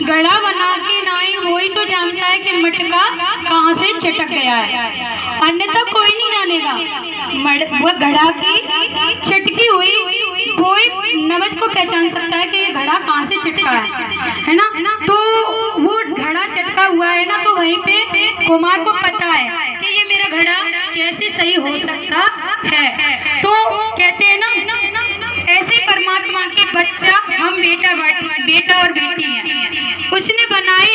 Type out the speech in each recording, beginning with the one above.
घड़ा बना के नाई वही तो जानता है कि मटका कहाँ से चटक गया है, अन्यथा कोई नहीं जानेगा। वह घड़ा की चटकी हुई वो नवज को पहचान सकता है कि ये घड़ा कहाँ से चटका है ना। तो वो घड़ा चटका हुआ है ना, तो वहीं पे कुमार को पता है कि ये मेरा घड़ा कैसे सही हो सकता है। तो कहते हैं ना, ऐसे परमात्मा के बच्चा हम बेटा और बेटी हैं, उसने बनाए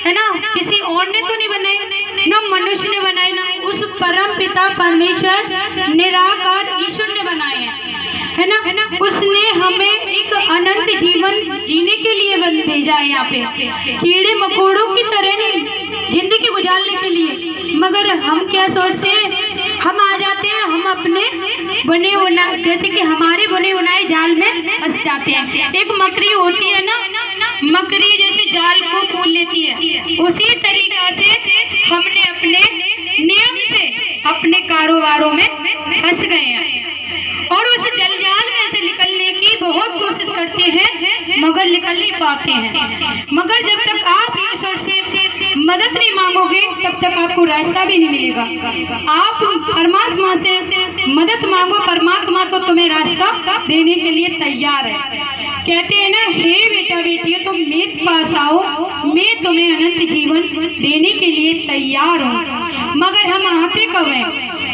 है ना, किसी और ने तो नहीं बनाए ना, मनुष्य ने बनाए ना, उस परम पिता परमेश्वर निराकार ईश्वर ने बनाए हैं, है ना। उसने हमें एक अनंत जीवन जीने के लिए भेजा है यहाँ पे, कीड़े मकोड़ों की तरह नहीं जिंदगी गुजारने के लिए। मगर हम क्या सोचते हैं, हम आ जाते हैं, हम अपने बने बनाए, जैसे कि हमारे बने बनाए जाल में फंस जाते हैं। एक मकड़ी होती है ना, मकड़ी जैसे जाल को खोल लेती है, उसी तरीका से हमने अपने नियम से अपने कारोबारों में फंस गए हैं और उस जलजाल में से निकलने की बहुत कोशिश करते हैं मगर निकल नहीं पाते हैं। मगर जब तक आप ईश्वर से मदद नहीं मांगोगे तब तक आपको रास्ता भी नहीं मिलेगा। आप परमात्मा से मदद मांगो, परमात्मा तो तुम्हें रास्ता देने के लिए तैयार है। कहते हैं ना, हे बेटा बेटियों तुम मेरे पास आओ, मैं तुम्हें अनंत जीवन देने के लिए तैयार हूँ। मगर हम आते कब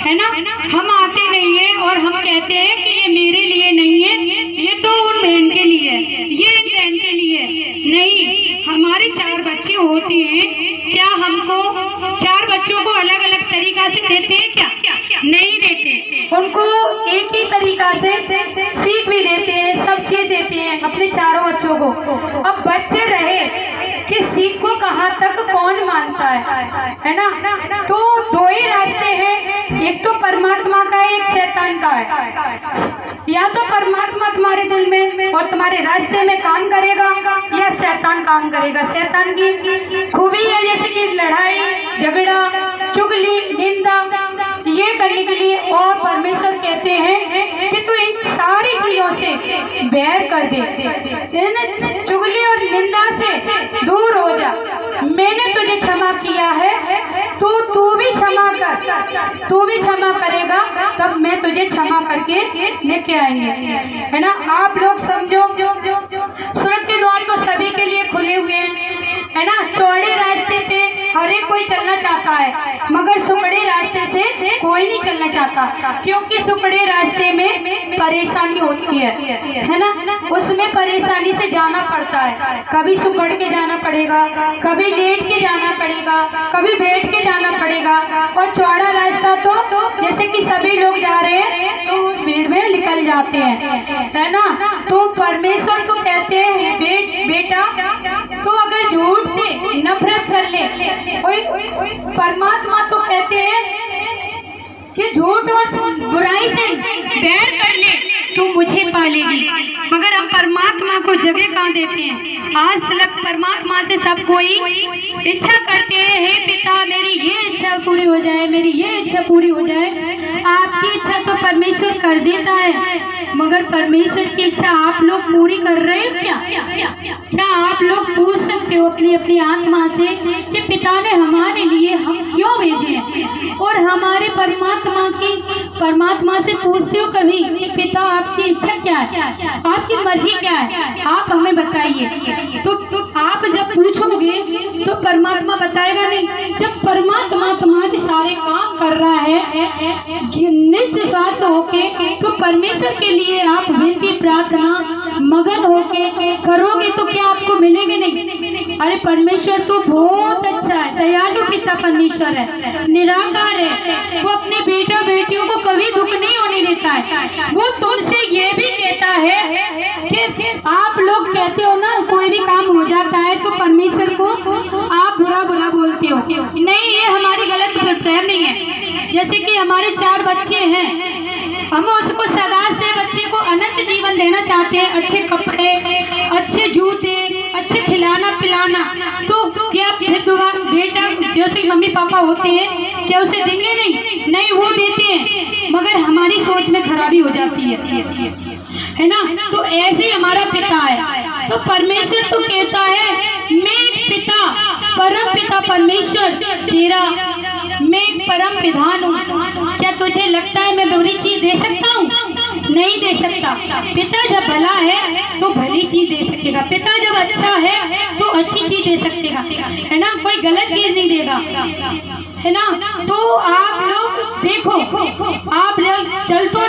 है ना, हम आते नहीं है और हम कहते हैं कि ये मेरे लिए नहीं है, ये तो उन बहन के लिए है, ये इन बहन के लिए है। नहीं, हमारे 4 बच्चे होते हैं, क्या हमको 4 बच्चों को अलग अलग तरीका से देते हैं क्या? नहीं देते, उनको एक ही तरीका से सीख भी देते हैं, सब चीज देते हैं अपने 4 बच्चों को। अब बच्चे रहे कि सीख को कहाँ तक कौन मानता है ना। तो 2 ही रास्ते हैं, एक तो परमात्मा का है, एक शैतान का है। या तो परमात्मा तुम्हारे दिल में और तुम्हारे रास्ते में काम करेगा या शैतान काम करेगा। शैतान की खूबी है जैसे कि लड़ाई झगड़ा चुगली निंदा ये करने के लिए, और परमेश्वर कहते हैं कि तू इन सारी चीजों से बैर कर दे, इन चुगली और निंदा से दूर हो जा। मैंने तुझे क्षमा किया है, तू भी क्षमा कर, तू भी क्षमा करेगा तब मैं तुझे क्षमा करके लेके आएंगे, है ना। आप लोग समझो, स्वर्ग के द्वार तो सभी के लिए खुले हुए हैं, है ना। चौड़े रास्ते पे हर एक कोई चलना चाहता है, मगर सुकड़े रास्ते से कोई नहीं चलना चाहता, क्योंकि सुकड़े रास्ते में परेशानी होती है ना। उसमें परेशानी से जाना पड़ता है, कभी सुकड़ के जाना पड़ेगा, कभी लेट के जाना पड़ेगा, कभी बैठ के जाना पड़ेगा। और चौड़ा रास्ता तो जैसे कि सभी लोग जा रहे हैं तो भीड़ में निकल जाते हैं, है ना। तो परमेश्वर को कहते हैं बेटा तो अगर झूठ से नफरत कर ले, परमात्मा तो कहते हैं कि झूठ और बुराई से बैर कर ले तो मुझे पालेगी। मगर हम परमात्मा को जगह कहाँ देते हैं? आज तक परमात्मा से सब कोई इच्छा करते हैं, हे पिता मेरी ये इच्छा पूरी हो जाए, मेरी ये इच्छा पूरी हो जाए। आपकी इच्छा तो परमेश्वर कर देता है, मगर परमेश्वर की इच्छा आप लोग पूरी कर रहे हो क्या आप लोग पूछ सकते हो अपनी अपनी आत्मा से कि पिता ने हमारे लिए हम क्यों भेजे हैं? और हमारे परमात्मा से पूछते हो कभी कि पिता आपकी इच्छा क्या है, आपकी मर्जी क्या है, आप हमें बताइए। तो आप जब पूछोगे तो परमात्मा बताएगा नहीं। जब परमात्मा तुम्हारे सारे काम कर रहा है निस्वार्थ होके, तो परमेश्वर के लिए आप विनती प्रार्थना मगन होके करोगे तो क्या आपको मिलेंगे नहीं? अरे परमेश्वर तो बहुत अच्छा है, दयालु पिता परमेश्वर है, निराकार है। वो अपने बेटा बेटियों को कभी दुख नहीं होने देता है। वो तुमसे ये भी कहता है कि आप लोग कहते हो ना कोई भी काम हो जाता है तो परमेश्वर को आप बुरा बुरा बोलते हो। नहीं, ये हमारी गलत प्रेम नहीं है। जैसे कि हमारे 4 बच्चे हैं, हम उसको सदा से बच्चे को अनंत जीवन देना चाहते हैं, अच्छे कपड़े, अच्छे जूते, अच्छे खिलाना पिलाना। तो क्या बेटा जैसे मम्मी पापा होते हैं क्या उसे देंगे नहीं, वो देते हैं, मगर हमारी सोच में खराबी हो जाती है ना। तो ऐसे ही हमारा पिता है। तो परमेश्वर तो कहता है परमेश्वर तेरा मैं एक परम विधान हूँ। क्या तुझे लगता है मैं बुरी चीज दे सकता हूँ? नहीं दे सकता। पिता जब भला है तो भली चीज दे सकेगा, पिता जब अच्छा है तो अच्छी चीज दे सकेगा, है ना, कोई गलत चीज नहीं देगा, है ना। तो आप लोग देखो, आप लोग चल तो